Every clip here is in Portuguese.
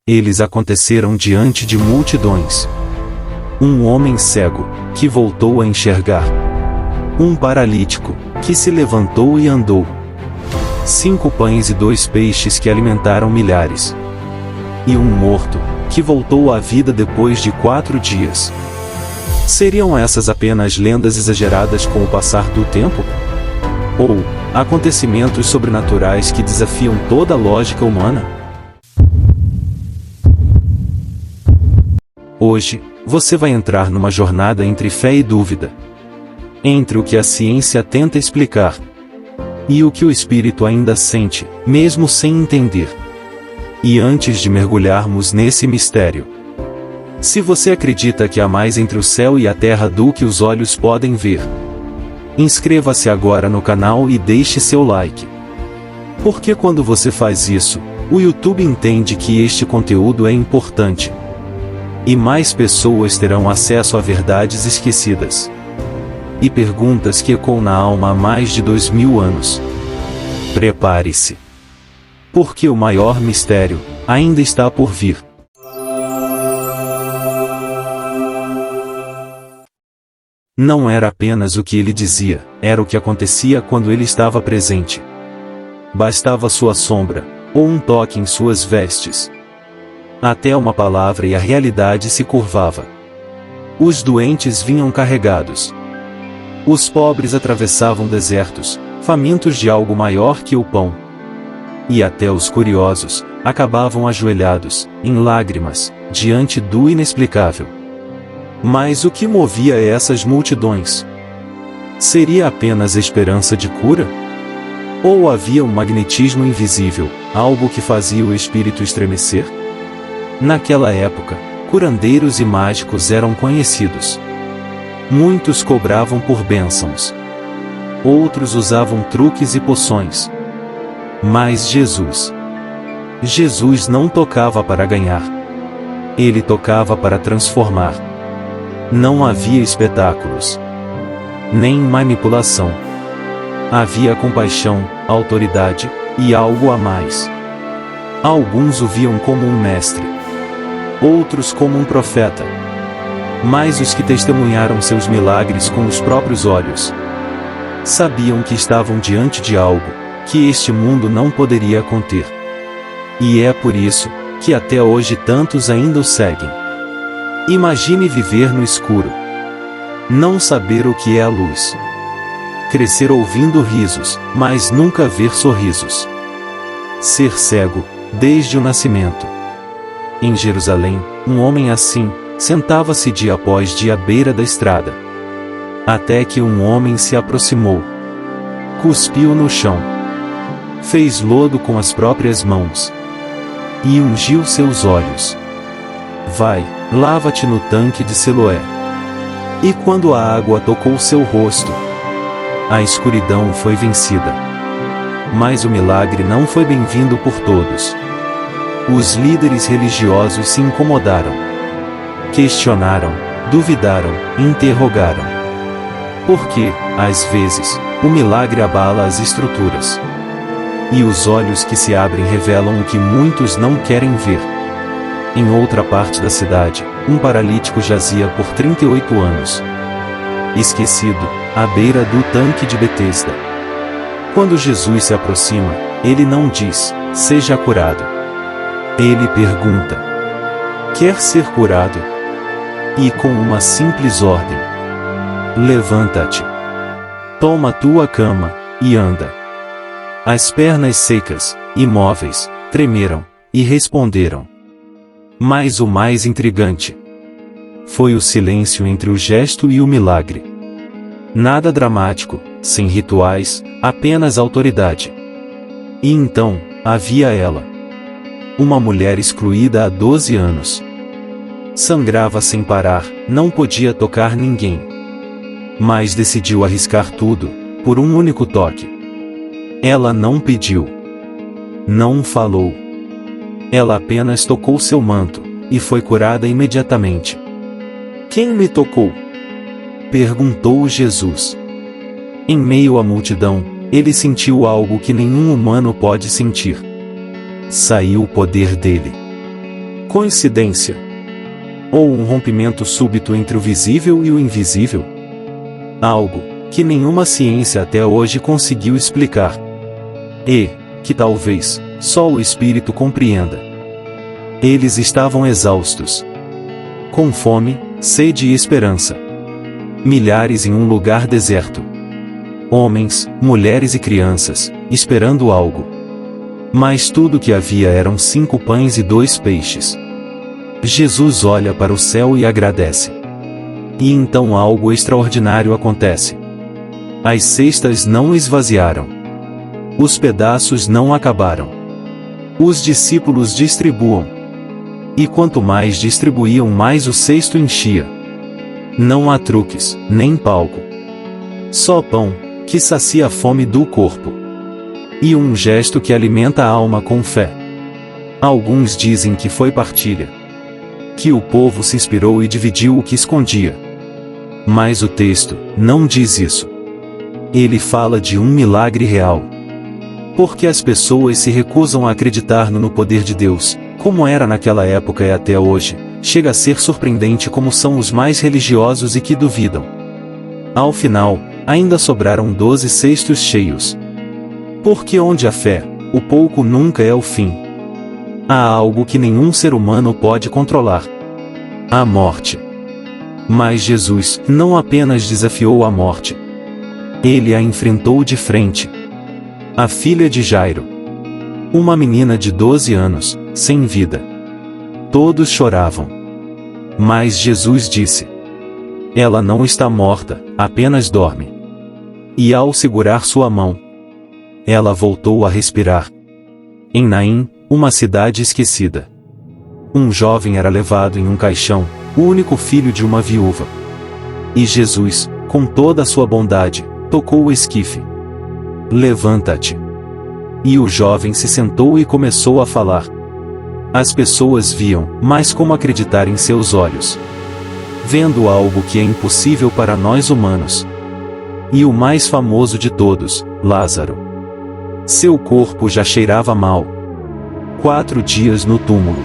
Eles aconteceram diante de multidões. Um homem cego, que voltou a enxergar. Um paralítico, que se levantou e andou. 5 pães e 2 peixes que alimentaram milhares. E um morto, que voltou à vida depois de 4 dias. Seriam essas apenas lendas exageradas com o passar do tempo? Ou acontecimentos sobrenaturais que desafiam toda a lógica humana? Hoje, você vai entrar numa jornada entre fé e dúvida. Entre o que a ciência tenta explicar e o que o espírito ainda sente, mesmo sem entender. E antes de mergulharmos nesse mistério, se você acredita que há mais entre o céu e a terra do que os olhos podem ver, inscreva-se agora no canal e deixe seu like. Porque quando você faz isso, o YouTube entende que este conteúdo é importante. E mais pessoas terão acesso a verdades esquecidas e perguntas que ecoam na alma há mais de 2000 anos. Prepare-se, porque o maior mistério ainda está por vir. Não era apenas o que ele dizia, era o que acontecia quando ele estava presente. Bastava sua sombra, ou um toque em suas vestes. Até uma palavra e a realidade se curvava. Os doentes vinham carregados. Os pobres atravessavam desertos, famintos de algo maior que o pão. E até os curiosos acabavam ajoelhados, em lágrimas, diante do inexplicável. Mas o que movia essas multidões? Seria apenas esperança de cura? Ou havia um magnetismo invisível, algo que fazia o espírito estremecer? Naquela época, curandeiros e mágicos eram conhecidos. Muitos cobravam por bênçãos. Outros usavam truques e poções. Mas Jesus não tocava para ganhar. Ele tocava para transformar. Não havia espetáculos, nem manipulação. Havia compaixão, autoridade, e algo a mais. Alguns o viam como um mestre, outros como um profeta. Mas os que testemunharam seus milagres com os próprios olhos sabiam que estavam diante de algo que este mundo não poderia conter. E é por isso que até hoje tantos ainda o seguem. Imagine viver no escuro, não saber o que é a luz, crescer ouvindo risos, mas nunca ver sorrisos, ser cego desde o nascimento. Em Jerusalém, um homem assim sentava-se dia após dia à beira da estrada, até que um homem se aproximou, cuspiu no chão, fez lodo com as próprias mãos e ungiu seus olhos. Vai, lava-te no tanque de Siloé. E quando a água tocou seu rosto, a escuridão foi vencida. Mas o milagre não foi bem-vindo por todos. Os líderes religiosos se incomodaram, questionaram, duvidaram, interrogaram. Porque, às vezes, o milagre abala as estruturas. E os olhos que se abrem revelam o que muitos não querem ver. Em outra parte da cidade, um paralítico jazia por 38 anos. Esquecido, à beira do tanque de Betesda. Quando Jesus se aproxima, ele não diz, seja curado. Ele pergunta, quer ser curado? E com uma simples ordem, levanta-te, toma tua cama, e anda. As pernas secas, imóveis, tremeram, e responderam. Mas o mais intrigante foi o silêncio entre o gesto e o milagre. Nada dramático, sem rituais, apenas autoridade. E então, havia ela. Uma mulher excluída há 12 anos. Sangrava sem parar, não podia tocar ninguém. Mas decidiu arriscar tudo, por um único toque. Ela não pediu. Não falou. Ela apenas tocou seu manto, e foi curada imediatamente. Quem me tocou? Perguntou Jesus. Em meio à multidão, ele sentiu algo que nenhum humano pode sentir. Saiu o poder dele. Coincidência? Ou um rompimento súbito entre o visível e o invisível? Algo que nenhuma ciência até hoje conseguiu explicar. E que talvez só o Espírito compreenda. Eles estavam exaustos, com fome, sede e esperança. Milhares em um lugar deserto. Homens, mulheres e crianças, esperando algo. Mas tudo que havia eram 5 pães e 2 peixes. Jesus olha para o céu e agradece. E então algo extraordinário acontece. As cestas não esvaziaram. Os pedaços não acabaram. Os discípulos distribuam. E quanto mais distribuíam, mais o cesto enchia. Não há truques, nem palco. Só pão, que sacia a fome do corpo. E um gesto que alimenta a alma com fé. Alguns dizem que foi partilha. Que o povo se inspirou e dividiu o que escondia. Mas o texto não diz isso. Ele fala de um milagre real. Porque as pessoas se recusam a acreditar no poder de Deus, como era naquela época e até hoje, chega a ser surpreendente como são os mais religiosos e que duvidam. Ao final, ainda sobraram 12 cestos cheios. Porque onde há fé, o pouco nunca é o fim. Há algo que nenhum ser humano pode controlar: a morte. Mas Jesus não apenas desafiou a morte. Ele a enfrentou de frente. A filha de Jairo. Uma menina de 12 anos, sem vida. Todos choravam. Mas Jesus disse: ela não está morta, apenas dorme. E ao segurar sua mão, ela voltou a respirar. Em Naim, uma cidade esquecida, um jovem era levado em um caixão, o único filho de uma viúva. E Jesus, com toda a sua bondade, tocou o esquife. Levanta-te. E o jovem se sentou e começou a falar. As pessoas viam, mas como acreditar em seus olhos? Vendo algo que é impossível para nós humanos. E o mais famoso de todos, Lázaro. Seu corpo já cheirava mal. 4 dias no túmulo.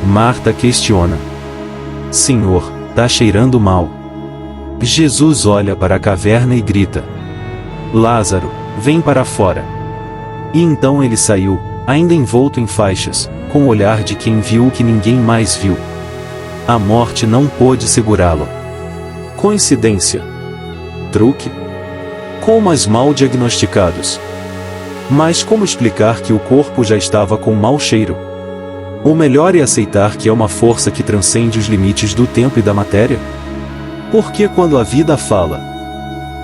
Marta questiona: Senhor, tá cheirando mal. Jesus olha para a caverna e grita: Lázaro, vem para fora. E então ele saiu, ainda envolto em faixas, com o olhar de quem viu o que ninguém mais viu. A morte não pôde segurá-lo. Coincidência? Truque? Comas mal diagnosticados. Mas como explicar que o corpo já estava com mau cheiro? O melhor é aceitar que é uma força que transcende os limites do tempo e da matéria? Porque quando a vida fala,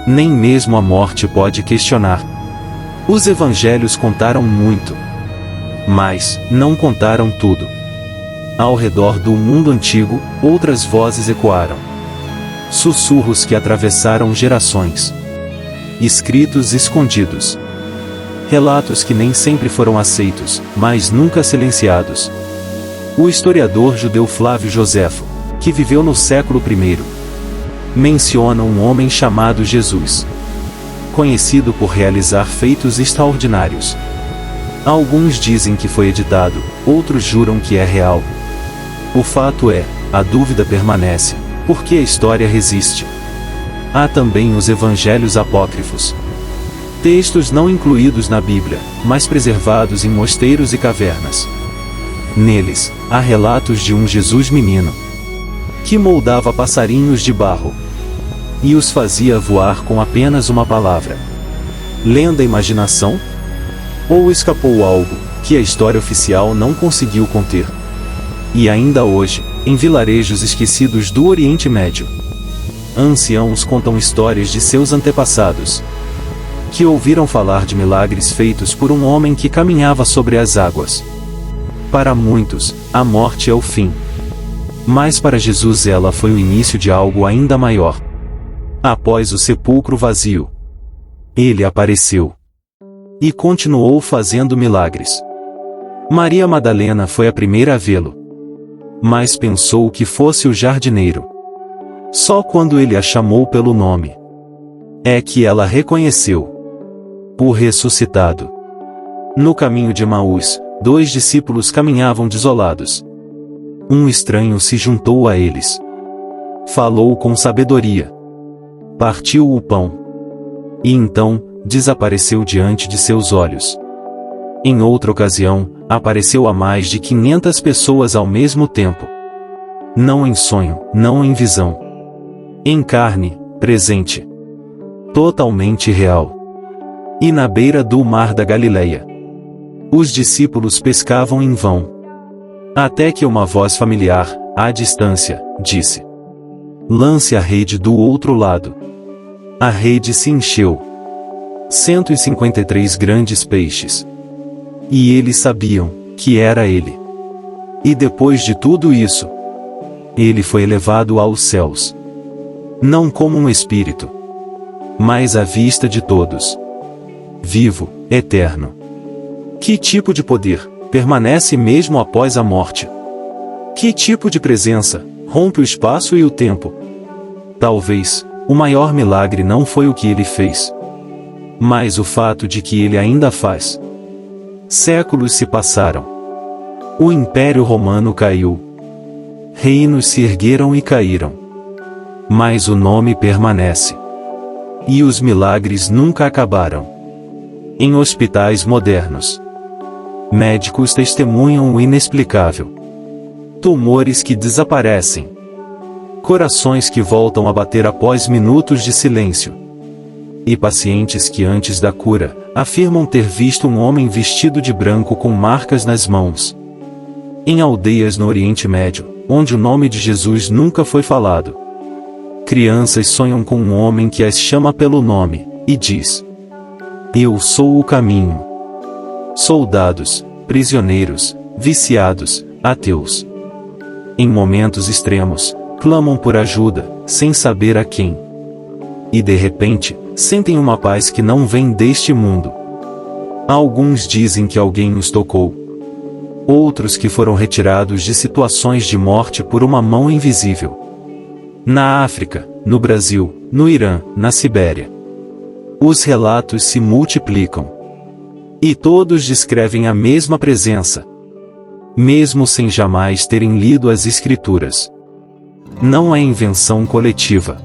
nem mesmo a morte pode questionar. Os evangelhos contaram muito, mas não contaram tudo. Ao redor do mundo antigo, outras vozes ecoaram. Sussurros que atravessaram gerações. Escritos escondidos. Relatos que nem sempre foram aceitos, mas nunca silenciados. O historiador judeu Flávio Joséfo, que viveu no século I, menciona um homem chamado Jesus, conhecido por realizar feitos extraordinários. Alguns dizem que foi editado, outros juram que é real. O fato é, a dúvida permanece, porque a história resiste. Há também os evangelhos apócrifos. Textos não incluídos na Bíblia, mas preservados em mosteiros e cavernas. Neles, há relatos de um Jesus menino, que moldava passarinhos de barro, e os fazia voar com apenas uma palavra. Lenda imaginação? Ou escapou algo, que a história oficial não conseguiu conter? E ainda hoje, em vilarejos esquecidos do Oriente Médio, anciãos contam histórias de seus antepassados, que ouviram falar de milagres feitos por um homem que caminhava sobre as águas. Para muitos, a morte é o fim. Mas para Jesus ela foi o início de algo ainda maior. Após o sepulcro vazio, ele apareceu. E continuou fazendo milagres. Maria Madalena foi a primeira a vê-lo. Mas pensou que fosse o jardineiro. Só quando ele a chamou pelo nome, é que ela reconheceu o ressuscitado. No caminho de Emaús, 2 discípulos caminhavam desolados. Um estranho se juntou a eles. Falou com sabedoria. Partiu o pão. E então, desapareceu diante de seus olhos. Em outra ocasião, apareceu a mais de 500 pessoas ao mesmo tempo. Não em sonho, não em visão. Em carne, presente. Totalmente real. E na beira do mar da Galileia. Os discípulos pescavam em vão. Até que uma voz familiar, à distância, disse: lance a rede do outro lado. A rede se encheu. 153 grandes peixes. E eles sabiam que era ele. E depois de tudo isso, ele foi elevado aos céus. Não como um espírito, mas à vista de todos. Vivo, eterno. Que tipo de poder permanece mesmo após a morte? Que tipo de presença rompe o espaço e o tempo? Talvez, o maior milagre não foi o que ele fez, mas o fato de que ele ainda faz. Séculos se passaram. O Império Romano caiu. Reinos se ergueram e caíram. Mas o nome permanece. E os milagres nunca acabaram. Em hospitais modernos, médicos testemunham o inexplicável. Tumores que desaparecem. Corações que voltam a bater após minutos de silêncio. E pacientes que antes da cura, afirmam ter visto um homem vestido de branco com marcas nas mãos. Em aldeias no Oriente Médio, onde o nome de Jesus nunca foi falado, crianças sonham com um homem que as chama pelo nome, e diz: eu sou o caminho. Soldados, prisioneiros, viciados, ateus. Em momentos extremos, clamam por ajuda, sem saber a quem. E de repente, sentem uma paz que não vem deste mundo. Alguns dizem que alguém os tocou. Outros que foram retirados de situações de morte por uma mão invisível. Na África, no Brasil, no Irã, na Sibéria. Os relatos se multiplicam. E todos descrevem a mesma presença. Mesmo sem jamais terem lido as Escrituras. Não é invenção coletiva.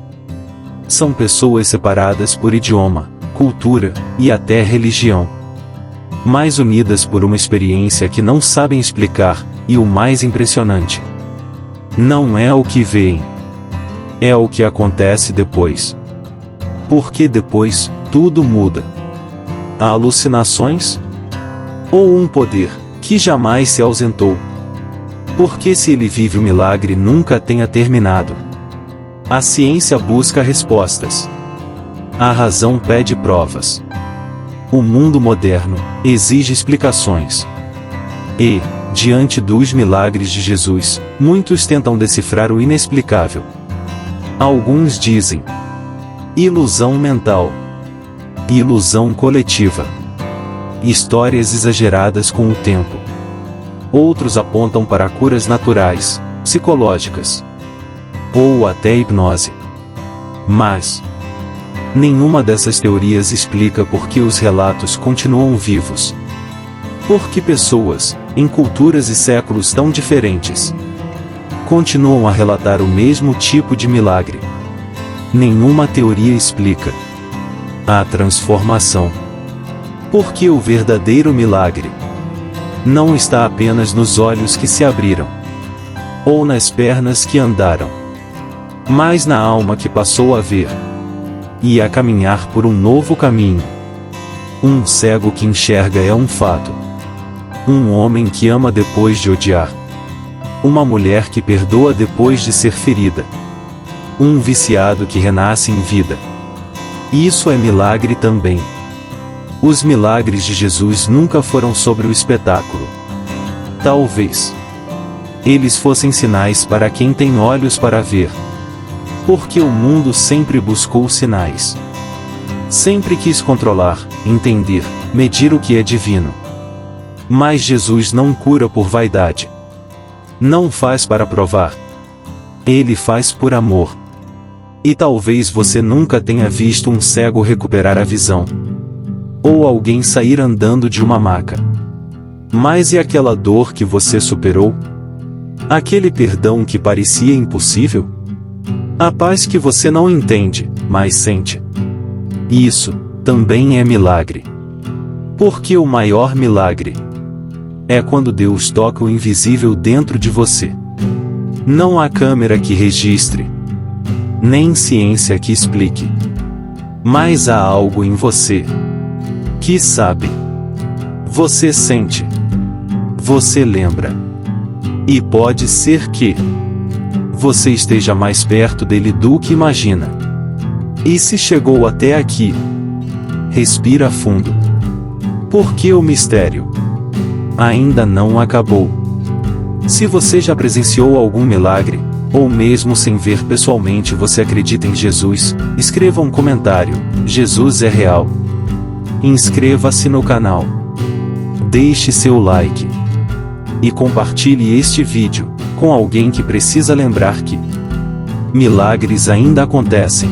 São pessoas separadas por idioma, cultura, e até religião. Mas unidas por uma experiência que não sabem explicar, e o mais impressionante: não é o que veem. É o que acontece depois. Porque depois, tudo muda. Há alucinações? Ou um poder, que jamais se ausentou? Porque se ele vive o milagre nunca tenha terminado. A ciência busca respostas. A razão pede provas. O mundo moderno exige explicações. E, diante dos milagres de Jesus, muitos tentam decifrar o inexplicável. Alguns dizem: ilusão mental. Ilusão coletiva. Histórias exageradas com o tempo. Outros apontam para curas naturais, psicológicas. Ou até hipnose. Mas nenhuma dessas teorias explica por que os relatos continuam vivos. Por que pessoas, em culturas e séculos tão diferentes, continuam a relatar o mesmo tipo de milagre. Nenhuma teoria explica a transformação. Porque o verdadeiro milagre não está apenas nos olhos que se abriram, ou nas pernas que andaram, mas na alma que passou a ver e a caminhar por um novo caminho. Um cego que enxerga é um fato. Um homem que ama depois de odiar. Uma mulher que perdoa depois de ser ferida. Um viciado que renasce em vida. Isso é milagre também. Os milagres de Jesus nunca foram sobre o espetáculo. Talvez eles fossem sinais para quem tem olhos para ver. Porque o mundo sempre buscou sinais. Sempre quis controlar, entender, medir o que é divino. Mas Jesus não cura por vaidade. Não faz para provar. Ele faz por amor. E talvez você nunca tenha visto um cego recuperar a visão. Ou alguém sair andando de uma maca. Mas e aquela dor que você superou? Aquele perdão que parecia impossível? A paz que você não entende, mas sente. Isso também é milagre. Porque o maior milagre é quando Deus toca o invisível dentro de você. Não há câmera que registre, nem ciência que explique. Mas há algo em você que sabe. Você sente. Você lembra. E pode ser que você esteja mais perto dele do que imagina. E se chegou até aqui, respira fundo. Porque o mistério ainda não acabou. Se você já presenciou algum milagre, ou mesmo sem ver pessoalmente você acredita em Jesus, escreva um comentário: Jesus é real. Inscreva-se no canal. Deixe seu like. E compartilhe este vídeo com alguém que precisa lembrar que milagres ainda acontecem.